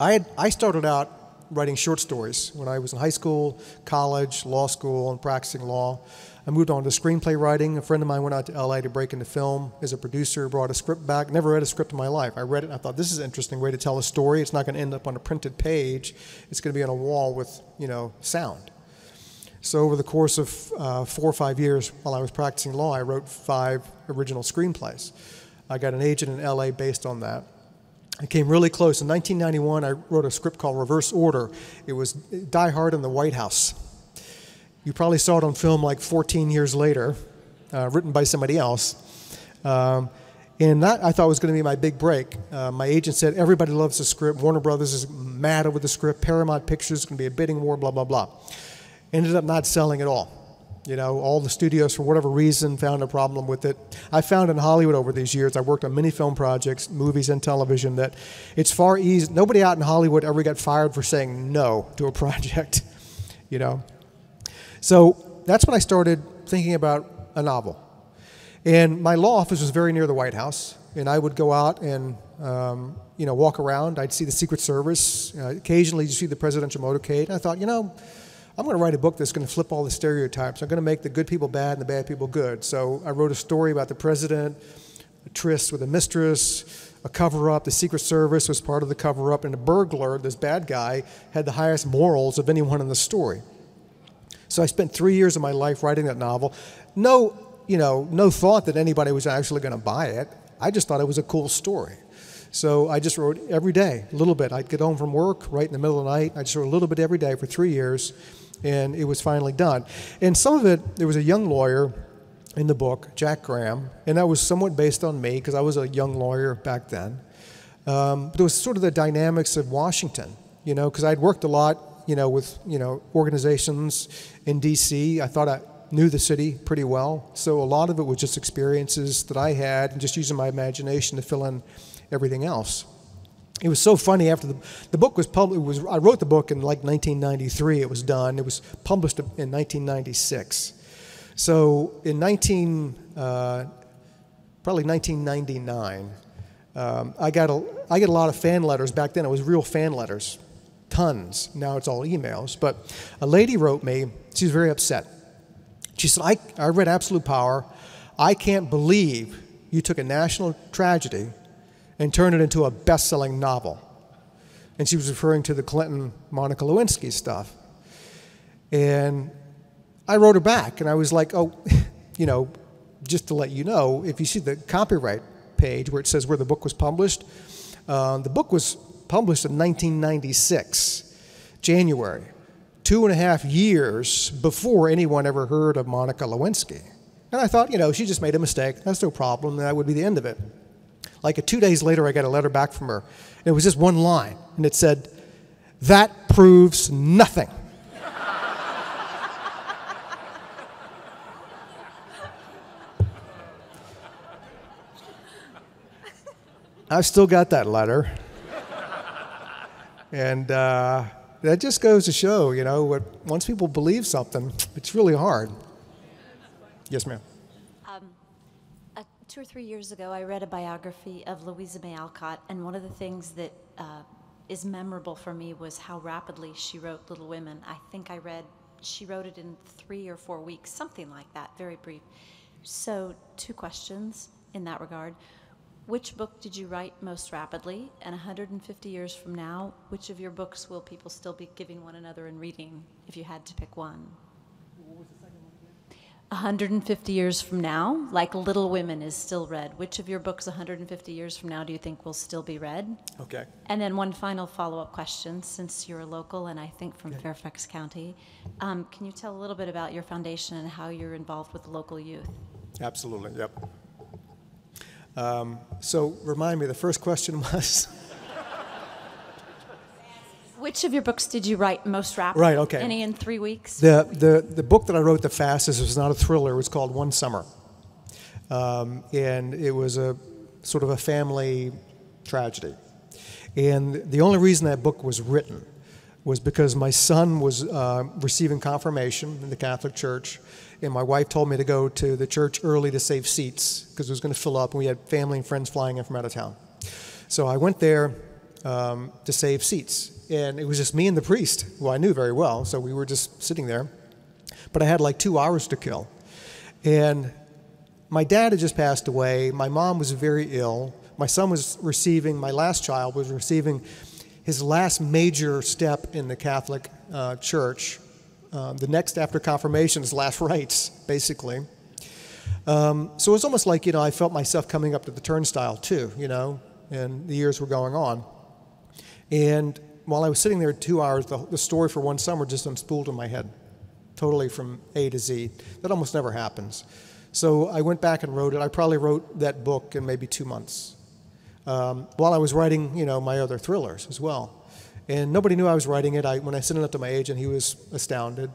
I started out writing short stories when I was in high school, college, law school, and practicing law. I moved on to screenplay writing. A friend of mine went out to LA to break into film as a producer, brought a script back. Never read a script in my life. I read it and I thought, this is an interesting way to tell a story. It's not going to end up on a printed page. It's going to be on a wall with sound. So over the course of 4 or 5 years while I was practicing law, I wrote 5 original screenplays. I got an agent in LA based on that. I came really close. In 1991, I wrote a script called Reverse Order. It was Die Hard in the White House. You probably saw it on film like 14 years later, written by somebody else. And that I thought was going to be my big break. My agent said, everybody loves the script. Warner Brothers is mad over the script. Paramount Pictures is going to be a bidding war, blah, blah, blah. Ended up not selling at all. All the studios, for whatever reason, found a problem with it. I found in Hollywood over these years, I worked on many film projects, movies and television, that it's far easier. Nobody out in Hollywood ever got fired for saying no to a project, So that's when I started thinking about a novel. And my law office was very near the White House, and I would go out and walk around. I'd see the Secret Service. Occasionally, you'd see the presidential motorcade. And I thought, I'm going to write a book that's going to flip all the stereotypes. I'm going to make the good people bad and the bad people good. So I wrote a story about the president tryst with a mistress, a cover-up. The Secret Service was part of the cover-up, and a burglar, this bad guy, had the highest morals of anyone in the story. So I spent 3 years of my life writing that novel. No thought that anybody was actually going to buy it. I just thought it was a cool story. So I just wrote every day, a little bit. I'd get home from work right in the middle of the night. I just wrote a little bit every day for 3 years, and it was finally done. And some of it, there was a young lawyer in the book, Jack Graham, and that was somewhat based on me because I was a young lawyer back then. But it was sort of the dynamics of Washington, because I'd worked a lot, with, organizations in D.C. I thought I knew the city pretty well. So a lot of it was just experiences that I had and just using my imagination to fill in everything else. It was so funny after the book was published. I wrote the book in like 1993. It was done. It was published in 1996. So in probably 1999, I get a lot of fan letters. Back then it was real fan letters, tons. Now it's all emails. But a lady wrote me. She was very upset. She said, I read Absolute Power. I can't believe you took a national tragedy and turned it into a best-selling novel. And she was referring to the Clinton, Monica Lewinsky stuff. And I wrote her back, and I was like, oh, just to let you know, if you see the copyright page where it says where the book was published, the book was published in 1996, January, 2.5 years before anyone ever heard of Monica Lewinsky. And I thought, she just made a mistake. That's no problem. That would be the end of it. Like 2 days later, I got a letter back from her. And it was just one line. And it said, "That proves nothing." I've still got that letter. And that just goes to show, once people believe something, it's really hard. Yes, ma'am. 2 or 3 years ago, I read a biography of Louisa May Alcott, and one of the things that is memorable for me was how rapidly she wrote Little Women. I think I read she wrote it in 3 or 4 weeks, something like that, very brief. So 2 questions in that regard. Which book did you write most rapidly? And 150 years from now, which of your books will people still be giving one another and reading, if you had to pick one? What was the second one again? 150 years from now, like Little Women is still read. Which of your books 150 years from now do you think will still be read? Okay. And then one final follow-up question, since you're a local and I think from Fairfax County. Can you tell a little bit about your foundation and how you're involved with local youth? Absolutely, yep. So remind me, the first question was? Which of your books did you write most rapidly? Right, okay. Any in 3 weeks? The book that I wrote the fastest was not a thriller. It was called One Summer. And it was a sort of a family tragedy. And the only reason that book was written was because my son was receiving confirmation in the Catholic Church, and my wife told me to go to the church early to save seats because it was going to fill up, and we had family and friends flying in from out of town. So I went there to save seats, and it was just me and the priest, who I knew very well, so we were just sitting there. But I had like 2 hours to kill. And my dad had just passed away. My mom was very ill. My son was receiving, my last child was receiving his last major step in the Catholic Church. The next after confirmation is last rites, basically. So it was almost like, I felt myself coming up to the turnstile too, and the years were going on. And while I was sitting there 2 hours, the story for One Summer just unspooled in my head, totally from A to Z. That almost never happens. So I went back and wrote it. I probably wrote that book in maybe 2 months, while I was writing, my other thrillers as well. And nobody knew I was writing it. When I sent it up to my agent, he was astounded.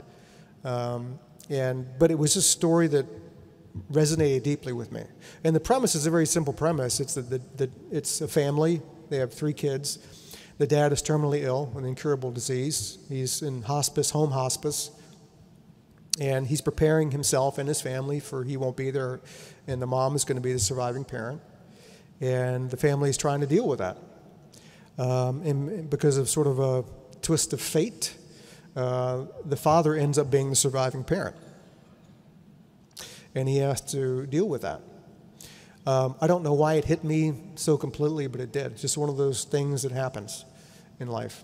But it was a story that resonated deeply with me. And the premise is a very simple premise. It's that it's a family. They have 3 kids. The dad is terminally ill with an incurable disease. He's in hospice, home hospice. And he's preparing himself and his family for he won't be there. And the mom is going to be the surviving parent. And the family is trying to deal with that. And because of sort of a twist of fate, the father ends up being the surviving parent. And he has to deal with that. I don't know why it hit me so completely, but it did. It's just one of those things that happens in life.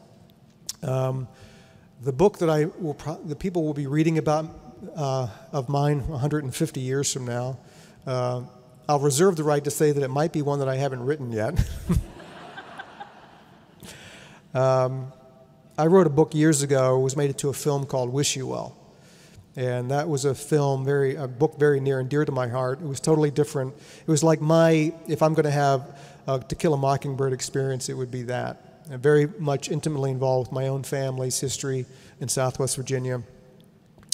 The book that the people will be reading about of mine 150 years from now, I'll reserve the right to say that it might be one that I haven't written yet. I wrote a book years ago. It was made into a film called Wish You Well. And that was a book very near and dear to my heart. It was totally different. It was like if I'm going to have a To Kill a Mockingbird experience, it would be that. I'm very much intimately involved with my own family's history in Southwest Virginia,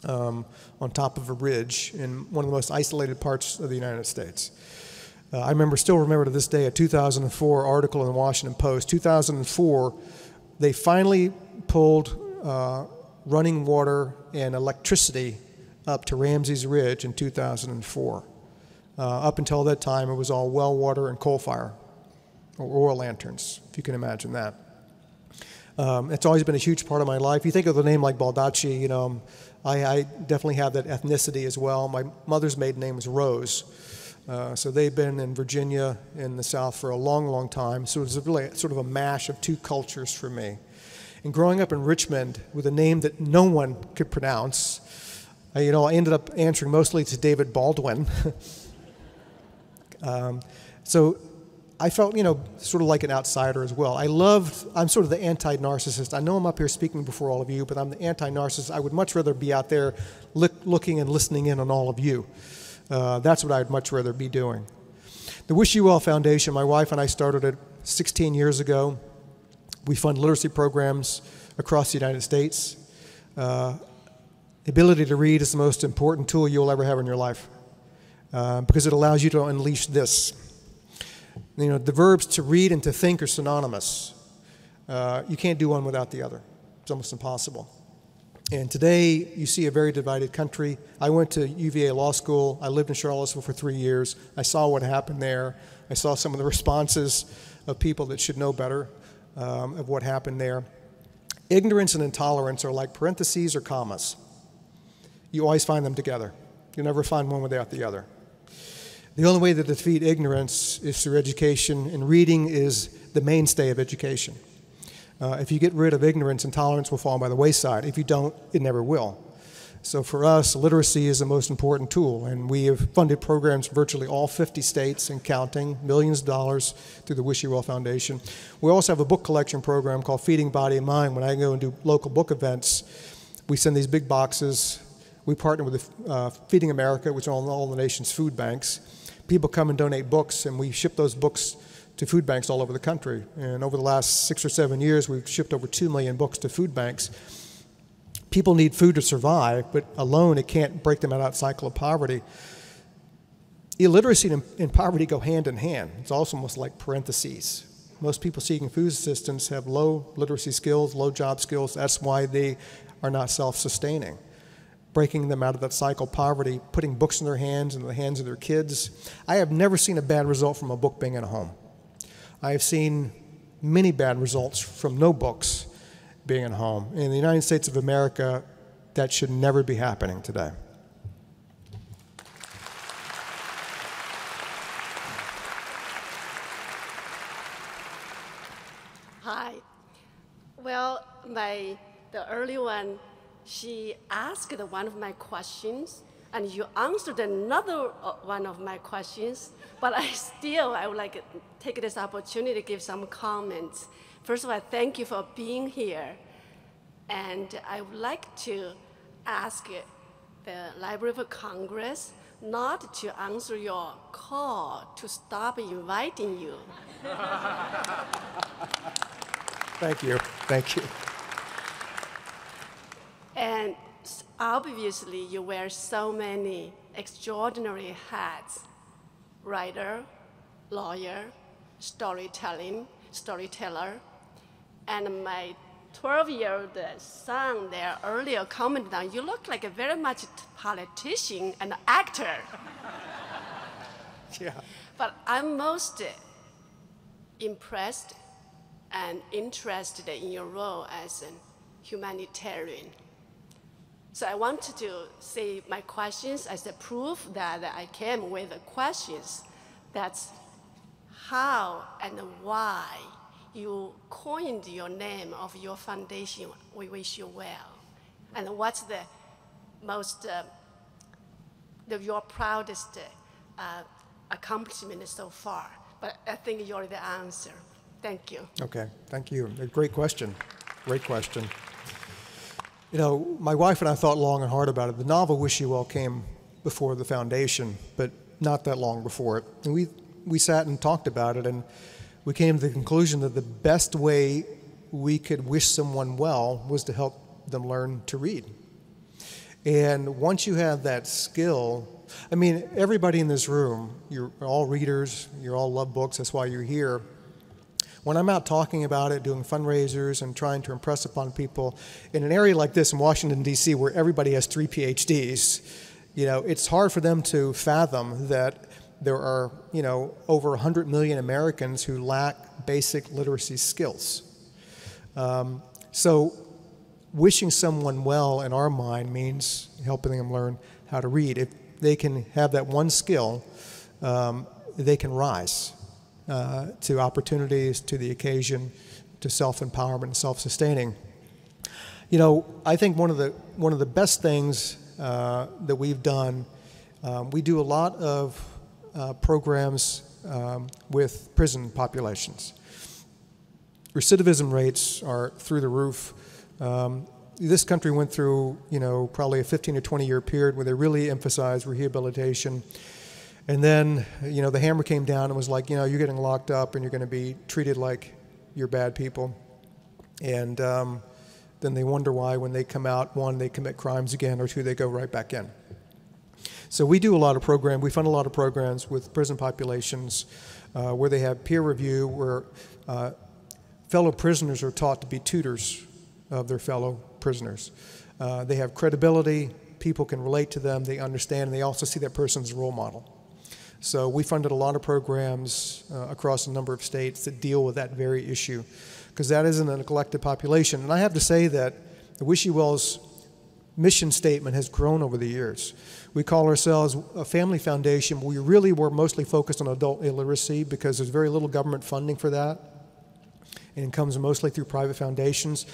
on top of a ridge in one of the most isolated parts of the United States. I still remember to this day a 2004 article in the Washington Post. 2004, they finally pulled running water and electricity up to Ramsey's Ridge in 2004. Up until that time, it was all well water and coal fire, or oil lanterns, if you can imagine that. It's always been a huge part of my life. You think of a name like Baldacci, I definitely have that ethnicity as well. My mother's maiden name was Rose. So they've been in Virginia in the South for a long, long time. So it was really sort of a mash of two cultures for me. And growing up in Richmond with a name that no one could pronounce, I ended up answering mostly to David Baldwin. So I felt, sort of like an outsider as well. I'm sort of the anti-narcissist. I know I'm up here speaking before all of you, but I'm the anti-narcissist. I would much rather be out there looking and listening in on all of you. That's what I'd much rather be doing. The Wish You Well Foundation, my wife and I started it 16 years ago. We fund literacy programs across the United States. The ability to read is the most important tool you'll ever have in your life, because it allows you to unleash this. The verbs to read and to think are synonymous. You can't do one without the other. It's almost impossible. And today, you see a very divided country. I went to UVA Law School. I lived in Charlottesville for 3 years. I saw what happened there. I saw some of the responses of people that should know better of what happened there. Ignorance and intolerance are like parentheses or commas. You always find them together. You never find one without the other. The only way to defeat ignorance is through education, and reading is the mainstay of education. If you get rid of ignorance, intolerance will fall by the wayside. If you don't, it never will. So for us, literacy is the most important tool, and we have funded programs in virtually all 50 states and counting, millions of dollars through the Wish You Well Foundation. We also have a book collection program called Feeding Body and Mind. When I go and do local book events, we send these big boxes. We partner with Feeding America, which are all the nation's food banks. People come and donate books, and we ship those books to food banks all over the country. And over the last 6 or 7 years, we've shipped over 2 million books to food banks. People need food to survive, but alone it can't break them out of that cycle of poverty. Illiteracy and poverty go hand in hand. It's also almost like parentheses. Most people seeking food assistance have low literacy skills, low job skills. That's why they are not self-sustaining. Breaking them out of that cycle of poverty, putting books in their hands and the hands of their kids. I have never seen a bad result from a book being in a home. I have seen many bad results from no books being at home. In the United States of America, that should never be happening today. Hi. Well, the early one, she asked one of my questions, and you answered another one of my questions, but I would like to take this opportunity to give some comments. First of all, thank you for being here. And I would like to ask the Library of Congress not to answer your call to stop inviting you. Thank you. Thank you. And obviously, you wear so many extraordinary hats: writer, lawyer, storyteller. And my 12-year-old son there earlier commented on, you look like a very much politician and actor. Yeah. But I'm most impressed and interested in your role as a humanitarian. So I wanted to say my questions as a proof that I came with the questions That's how and why you coined your name of your foundation, We Wish You Well. And what's the most, your proudest accomplishment so far? But I think you already answered. Thank you. Okay, thank you. A great question. Great question. You know, my wife and I thought long and hard about it. The novel Wish You Well came before the foundation, but not that long before it. And we sat and talked about it, and we came to the conclusion that the best way we could wish someone well was to help them learn to read. And once you have that skill, I mean, everybody in this room, you're all readers, you all love books, that's why you're here. When I'm out talking about it, doing fundraisers and trying to impress upon people, in an area like this in Washington, D.C., where everybody has 3 PhDs, you know, it's hard for them to fathom that there are, you know, over 100 million Americans who lack basic literacy skills. So wishing someone well in our mind means helping them learn how to read. If they can have that one skill, they can rise to opportunities, to the occasion, to self-empowerment and self-sustaining. You know, I think one of the best things that we've done, we do a lot of programs with prison populations. Recidivism rates are through the roof. This country went through, you know, probably a 15 or 20 year period where they really emphasized rehabilitation. And then, you know, the hammer came down and was like, you know, you're getting locked up and you're going to be treated like you're bad people. And then they wonder why when they come out, 1, they commit crimes again, or 2, they go right back in. So we do a lot of programs, we fund a lot of programs with prison populations where they have peer review, where fellow prisoners are taught to be tutors of their fellow prisoners. They have credibility, people can relate to them, they understand, and they also see that person as a role model. So we funded a lot of programs across a number of states that deal with that very issue, because that isn't a neglected population. And I have to say that the Wish You Well's mission statement has grown over the years. We call ourselves a family foundation. We really were mostly focused on adult illiteracy because there's very little government funding for that, and it comes mostly through private foundations.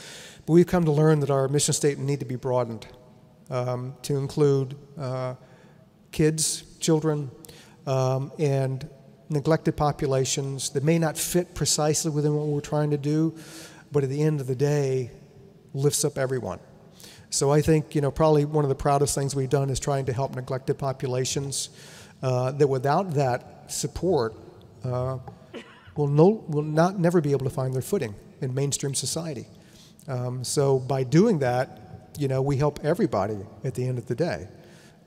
But we've come to learn that our mission statement need to be broadened to include kids, children, and neglected populations that may not fit precisely within what we're trying to do, but at the end of the day, lifts up everyone. So I think, you know, probably one of the proudest things we've done is trying to help neglected populations that without that support will never be able to find their footing in mainstream society. So by doing that, you know, we help everybody at the end of the day.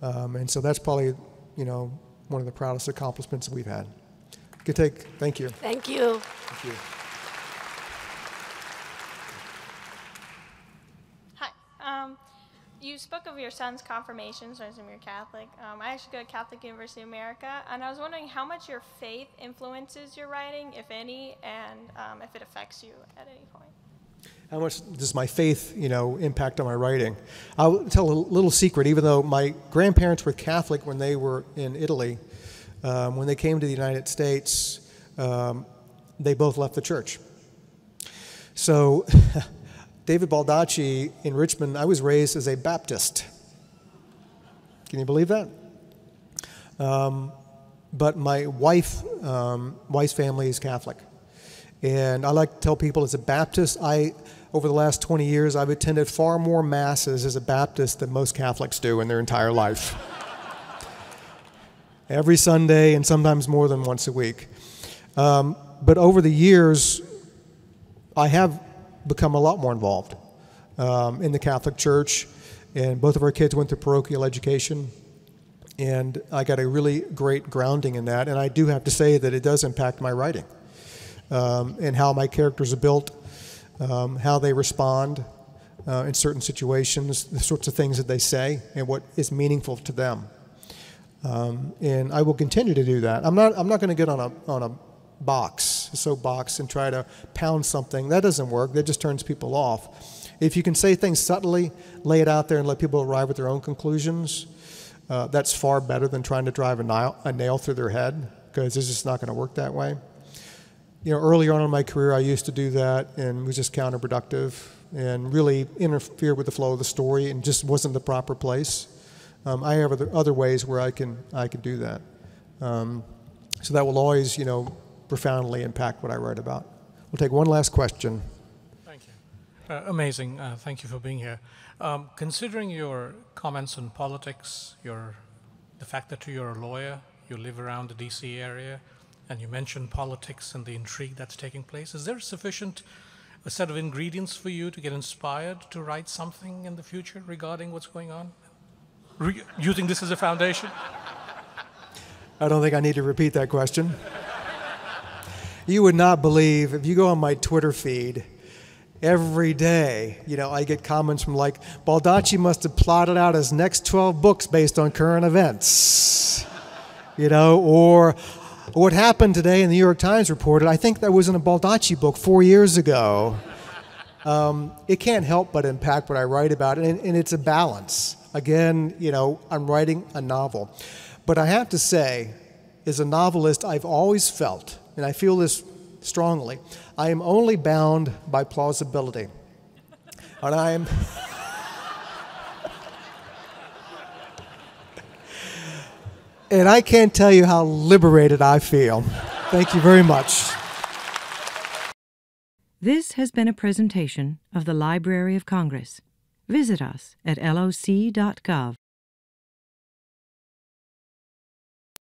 And so that's probably, you know, one of the proudest accomplishments that we've had. Good take. Thank you. Thank you. Thank you. Hi. You spoke of your son's confirmation, so I assume you're Catholic. I actually go to Catholic University of America, and I was wondering how much your faith influences your writing, if any, and if it affects you at any point. How much does my faith, you know, impact on my writing? I'll tell a little secret. Even though my grandparents were Catholic when they were in Italy, when they came to the United States, they both left the church. So David Baldacci in Richmond, I was raised as a Baptist. Can you believe that? But my wife's family is Catholic. And I like to tell people as a Baptist, over the last 20 years, I've attended far more masses as a Baptist than most Catholics do in their entire life. Every Sunday and sometimes more than once a week. But over the years, I have become a lot more involved in the Catholic Church, and both of our kids went through parochial education, and I got a really great grounding in that, and I do have to say that it does impact my writing, and how my characters are built, how they respond in certain situations, the sorts of things that they say, and what is meaningful to them. And I will continue to do that. I'm not going to get on a soapbox, and try to pound something. That doesn't work. That just turns people off. If you can say things subtly, lay it out there, and let people arrive at their own conclusions, that's far better than trying to drive a nail through their head. because it's just not going to work that way. You know, earlier on in my career, I used to do that, and it was just counterproductive and really interfered with the flow of the story and just wasn't the proper place. I have other ways where I can do that. So that will always, you know, profoundly impact what I write about. We'll take one last question. Thank you. Amazing. Thank you for being here. Considering your comments on politics, the fact that you're a lawyer, you live around the DC area, and you mentioned politics and the intrigue that's taking place, is there sufficient a set of ingredients for you to get inspired to write something in the future regarding what's going on? Using this as a foundation? I don't think I need to repeat that question. You would not believe, if you go on my Twitter feed, every day, you know, I get comments from like, Baldacci must have plotted out his next 12 books based on current events. You know, or what happened today in the New York Times reported, I think that was in a Baldacci book 4 years ago. It can't help but impact what I write about, and it's a balance. Again, you know, I'm writing a novel. But I have to say, as a novelist, I've always felt, and I feel this strongly, I am only bound by plausibility. And I am... and I can't tell you how liberated I feel. Thank you very much. This has been a presentation of the Library of Congress. Visit us at loc.gov.